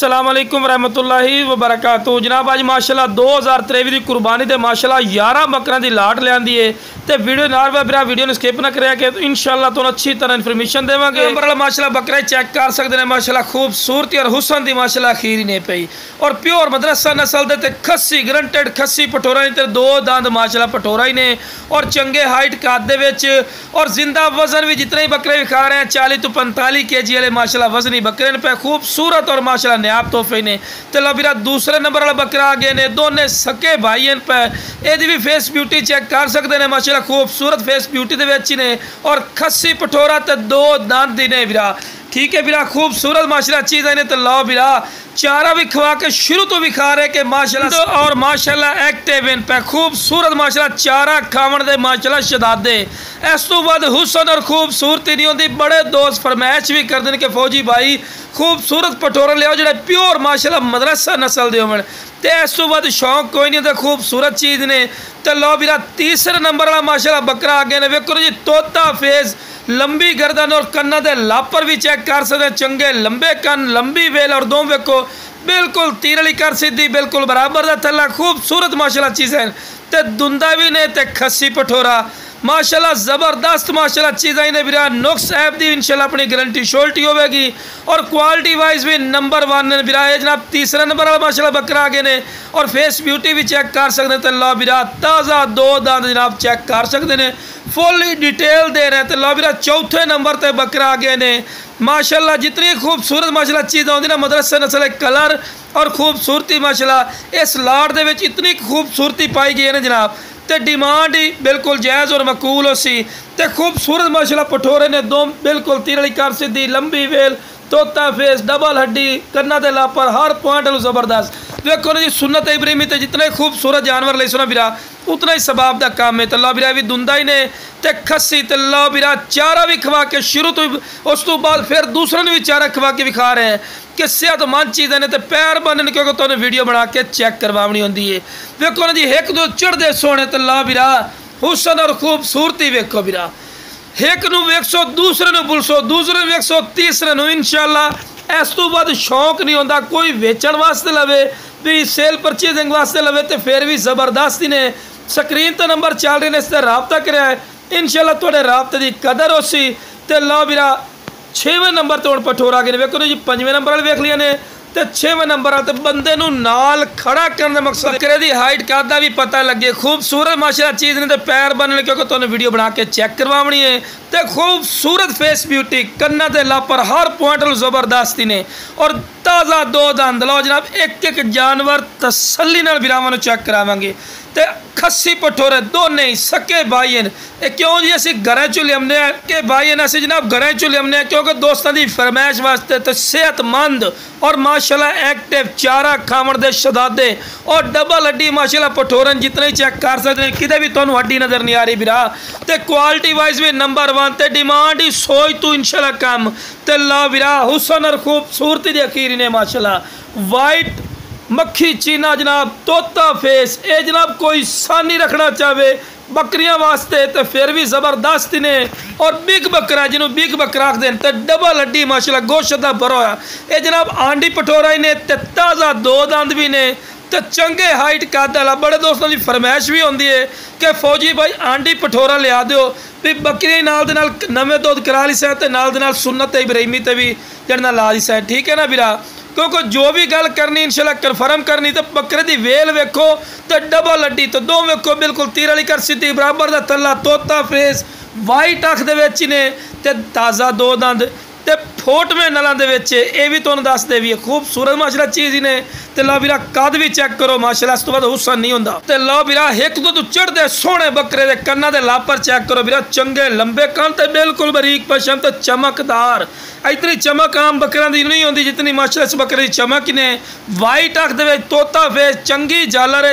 अस्सलाम वालेकुम रहमतुल्लाहि व बरकातहू। जनाब अज माशाल्लाह 2023 की कुर्बानी तो माशाल्लाह 11 बकरा की लाट लियांदी है तो वीडियो नाल मेरा वीडियो ने स्किप ना करें कि इंशाल्लाह तो अच्छी तरह इन्फॉर्मेशन देवांगे। नंबर वाला माशाल्लाह बकरा चेक कर सकते हैं। माशाल्लाह खूबसूरती और हुसन की माशाल्लाह अखीर ही नहीं पई और प्योर मदरसा नस्ल दे खस्सी ग्रंटेड खस्सी पटोरा ने दो दंद माशाल्लाह पटोरा ही ने और चंगे हाइट कद दे विच और जिंदा वजन भी जितने ही बकरे विखा रहे हैं 40 तो 45 kg वाले माशाल्लाह वजनी बकरे ने पे खूबसूरत और माशाल्लाह नायाब तोहफे ने। तो लबीरा दूसरे नंबर वाला बकरा आ गए ने दोने सके भाई पे यदि भी फेस ब्यूटी चेक कर सकते हैं। माशाल्लाह खूबसूरत फेस ब्यूटी दे विच ने और खस्सी पटोरा तो दो दंद ही ने वीरा। ठीक है वीरा खूबसूरत माशाल्लाह चीज़ है तो लो वीरा चारा भी खवा के शुरू तो भी खा रहे के माशाल्लाह और माशाल्लाह एक्टिव इन पे खूबसूरत माशाल्लाह चारा खावन दे माशाल्लाह शदादे इस तो बाद हुसन और खूबसूरती नहीं होती। बड़े दोस्त फरमाइश भी कर दें कि फौजी भाई खूबसूरत पटोरा लियाओ जो प्योर माशाल्लाह मदरसा नस्ल दे होवन ते इस तो बाद शौक कोई नहीं होता खूबसूरत चीज़ ने। तो लो वीरा तीसरे नंबर वाला माशाल्लाह बकरा आ गए ने वेखो जी तोता फेस लंबी गर्दन और कन्ना दे लापर भी चेक कर सकते चंगे लंबे कन लंबी वेल और दो वेखो बिल्कुल तीर वाली कर सीधी बिल्कुल बराबर का थला खूबसूरत माशाल्लाह चीज़ है तो दुंदा भी ने ते खस्सी पठोरा माशाल्लाह ज़बरदस्त माशाल्लाह चीज़ें ने वीरा नुक्स ऐप दी इंशाल्लाह अपनी गारंटी शोल्टी होगी और क्वालिटी वाइज भी नंबर 1 ने वीरा है जनाब। तीसरा नंबर वाला माशाल्लाह बकरा आगे ने और फेस ब्यूटी भी चेक कर सकते हैं। तो लो वीरा ताज़ा दो दांत जनाब चेक कर सकते हैं फुल डिटेल दे रहे हैं। तो लो वीरा चौथे नंबर पर बकरा आगे ने माशाल्लाह जितनी खूबसूरत माशाल्लाह चीज़ आती ना मदरसा नस्ल कलर और खूबसूरती माशाल्लाह इस लाट दे विच इतनी खूबसूरती पाई गई है ना जनाब तो डिमांड ही बिल्कुल जायज़ और मकूल हो सी तो खूबसूरत माशाल्लाह पठोरे ने दो बिल्कुल तीर वाली कर सीधी लंबी वेल तोता फेस डबल हड्डी कन्ना दे लापर हर पॉइंट जबरदस्त देखो ना जी सुन्नत इब्राहिमी तो जितने खूबसूरत जानवर ले सुना वीरा उतना ही सबाब का काम है। तो लो वीरा भी दुंदा ही ने ते खस्सी तो लो वीरा चारा भी खवा के शुरू तो उस तो बाद फिर दूसरे ने भी चारा खवा के भी खा रहे हैं कि सेहतमंद चीज़ ने तो पैर बनने क्योंकि तुमने वीडियो बना के चेक करवानी होती है। वेखो ना जी एक दो चढ़ते सोने तो लो वीरा हुसन और खूबसूरती वेखो वीरा एक नू वेखो दूसरे नू पुलसो दूसरे वेखो तीसरे नू इंशाल्लाह इस तो बाद शौक नहीं होता कोई वेचण वास्ते लवे भी सेल परचेजिंग वास्ते लवे तो फिर भी जबरदस्ती ने स्क्रीन तो नंबर चल रहे हैं इस तरह रबता कराया इंशाल्लाह थोड़े रबते की कदर हो सी। तो लो वीरा 6वें नंबर तो हम पठोरा गए वेखो जी 5वें नंबर वाले वेख लिया ने तो 6वें नंबर वाले बंदे नू नाल खड़ा करने का मकसद बकरे की हाइट का भी पता लगे खूबसूरत माशाल्लाह चीज़ ने तो पैर बनने क्योंकि तुमने वीडियो बना के चेक करवानी है तो खूबसूरत फेस ब्यूटी कन्ना दे लापर हर पॉइंट जबरदस्ती ने और ताज़ा दो दंद लो जनाब एक एक जानवर तसल्ली नाल वीरावां नू चेक करावांगे तो खस्सी पठोरे दोने ही सके भाई हैं क्यों जी असी घर चो लियाने कि भाई हैं असी जनाब घर चो लियाने क्योंकि दोस्तों की फरमाइश वास्ते तो सेहतमंद और माशाल्लाह एक्टिव चारा खावन दे शदादे और डबल हड्डी माशाल्लाह पठोरन जितने ही चेक कर सकते हैं कितने भी तुहानू हड्डी नज़र नहीं आ रही वीरा तो क्वालिटी वाइज भी नंबर 1 तो डिमांड ही सोच तू इंशाल्लाह कम तो ला वीरा हुसन और खूबसूरती दी अखीर ने माशाल्लाह वाइट मक्खी चीना जनाब तोता फेस ये जनाब कोई सानी रखना चाहे बकरियां वास्ते तो फिर भी जबरदस्त ने और बिग बकरा जिन्होंने बिग बकरा आखते हैं तो डबल हड्डी माशाल्लाह गोश्त का भरोया ये जनाब आंडी पठोरा ही ने तो ताज़ा दो दंद भी ने तो चंगे हाइट कद वाला बड़े दोस्तों की फरमाइश भी होती है कि फौजी भाई आंडी पठोरा लिया दो भी बकरी नाल दे नाल नवें दुध करा ली सै नाल दे नाल सुन्नत इब्राहिमी ते भी जड़ना ला ली सै ठीक है ना वीरा क्योंकि जो भी गल करनी इंशाल्लाह कन्फर्म करनी तो बकरे की वेल वेखो तो डबल हड्डी तो दो वेखो बिल्कुल तीर वाली कर सीधी बराबर का थला तोता फेस वाइट अख दे ने ते ताज़ा दो दंद ते फोटवें नलों ये भी तुहानूं दस दे भी खूबसूरत माशाल्लाह चीज़ ही ने तो लो वीरा कद भी चेक करो माशाल्लाह इस तो बाद हुसन नहीं होंदा। तो लो वीरा एक दो तो चढ़ते सोहने बकरे दे कन्ना दे लापर चेक करो वीरा चंगे लंबे कन तो बिल्कुल बरीक पशम तो चमकदार इतनी चमक आम बकरियां दी नहीं होती जितनी माशाल्लाह इस बकरे की चमक ने वाइट अख दे तोता फेस चंगी झालर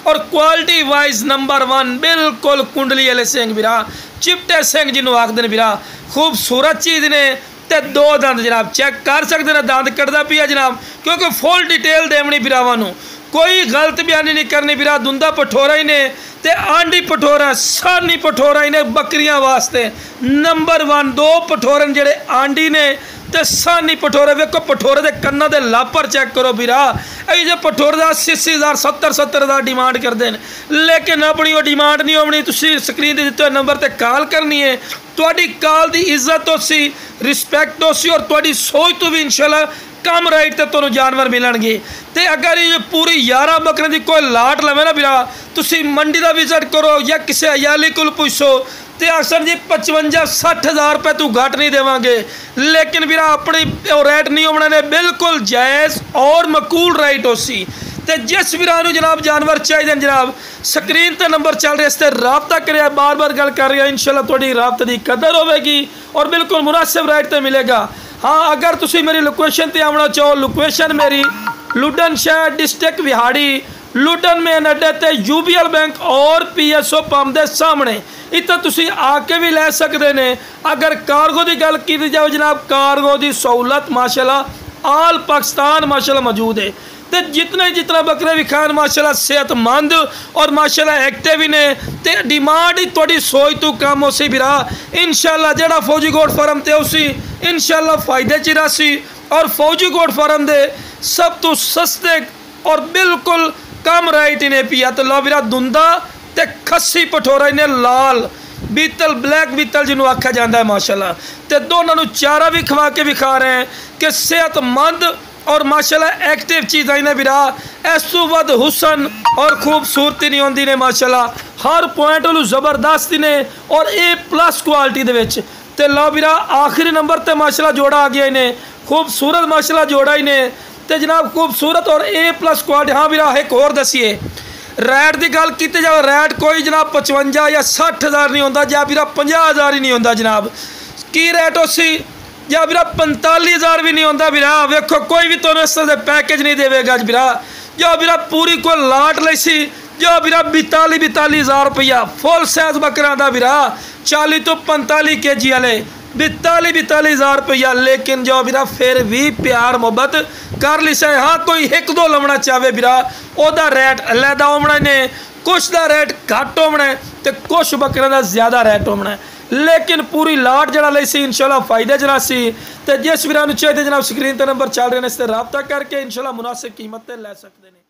और क्वालिटी वाइज नंबर 1 बिल्कुल कुंडली वाले सिंह वीरा चिपटे सिंह जिन्होंने आखते हैं वीरा खूबसूरत चीज़ ने तो दो दंद जनाब चेक कर सकते हैं दंद कटदा पिया जनाब क्योंकि फुल डिटेल देवनी वीरावां नू कोई गलत बयानी नहीं करनी वीरा दुंदा पठोरा ही ने ते आंडी पठोरा सानी पठोरा ही ने बकरियां वास्ते नंबर 1 दो पठोरन जेड़े आंडी ने ਤੇ ਸਾਨੀ ਪਠੋਰੇ ਵੇਖੋ ਪਠੋਰੇ ਦੇ ਕੰਨਾਂ ਦੇ ਲਾਪਰ ਚੈੱਕ करो ਵੀਰਾ ਇਹ ਜੇ ਪਠੋਰੇ ਦਾ 80000 70,000 डिमांड करते हैं लेकिन अपनी वो डिमांड नहीं होनी तुसी स्क्रीन दे दिते नंबर ते कॉल करनी है तुहाडी कॉल दी इज्जत होसी रिस्पैक्ट होसी और तुहाडी सोच तो भी इंशाल्लाह कम राइट ते तुहानू जानवर मिलणगे ते अगर ये पूरी 11 बकरे दी कोई लाट लवे ना वीरा तुसी मंडी दा विजिट करो या किसी अयाली कोल पुछो ते अक्सर जी 55-60 रुपए तू घट नहीं देवांगे लेकिन वीरा अपनी रेट नहीं होना ने बिल्कुल जायज़ और मकूल राइट हो सी ते जिस वीरा नू जनाब जानवर चाहिए जनाब स्क्रीन ते नंबर चल रहे इस ते राबता करे बार बार गल कर रहा इंशाल्लाह थोड़ी राबते की कदर होगी और बिल्कुल मुनासिब राइट ते मिलेगा। हाँ अगर तुसी मेरी लोकेशन ते आना चाहो लोकेशन मेरी लुडन शहर डिस्ट्रिक्ट विहाड़ी लुडन मेन अड्डे ते UBL बैंक और PSO पंप के सामने इतना तुसी आके भी लै सकते ने। अगर कार्गो की गल की जाए जनाब कार्गो की सहूलत माशाल्लाह आल पाकिस्तान माशाल्लाह मौजूद है तो जितना बकरे भी खान माशाल्लाह सेहतमंद और माशाल्लाह एक्टिव ही ने ते डिमांड ही थोड़ी सोच तो कम हो सी बिरा इंशाल्लाह जड़ा फौजी गोट फार्म ते उसी इंशाल्लाह फायदे च रसी और फौजी गोट फार्म दे सब तो सस्ते और बिल्कुल कम राइट इन्हें पिया तो लो बिरा दुंदा ते खस्सी पठोरा इन्हें लाल बीतल ब्लैक बीतल जिन्हों आख्या जाता है माशाल्लाह ते दोनों चारा भी खवा के भी खा रहे हैं कि सेहतमंद और माशाल्लाह एक्टिव चीज़ इन्हें बिरा इस तो वध हुसन और खूबसूरती नहीं होती ने माशाल्लाह हर पॉइंट वालू जबरदस्त ने और A+ क्वालिटी दे विच ते लो बिरा आखिरी नंबर ते माशाल्लाह जोड़ा आ गया इन्हें खूबसूरत माशाल्लाह जोड़ा इन्हें ते जनाब खूबसूरत और A+ क्वालिटी। हाँ बिरा एक और दसिए रैट की गल की जाए रैट कोई जनाब 55 या 60,000 नहीं होता या बिरा 50,000 ही नहीं होता जनाब की रैट उसी या बिरा 45,000 भी नहीं होता बिरा वेखो कोई भी तो इस तरह पैकेज नहीं देगा बिरा जो बिरा पूरी कोई लाट ली सी जो बिरा 42,000 रुपया फुल साइज बकरा का बिरा 40 तो 45 kg वाले 42,000 रुपया लेकिन जो बिरा फिर भी प्यार मुहब्बत कर ली से। हाँ कोई एक दो लवना चाहे बिरा ओदा रेट अलहदा होना ने कुछ का रेट घट होना है तो कुछ बकरे का ज़्यादा रेट होना है लेकिन पूरी लाट जरा ली सी इंशाल्लाह फायदे जना सी तो जिस वीरा चाहिए जनाब स्क्रीन पर नंबर चल रहे हैं इससे रबता करके इंशाल्लाह मुनासिब कीमत ले सकते हैं।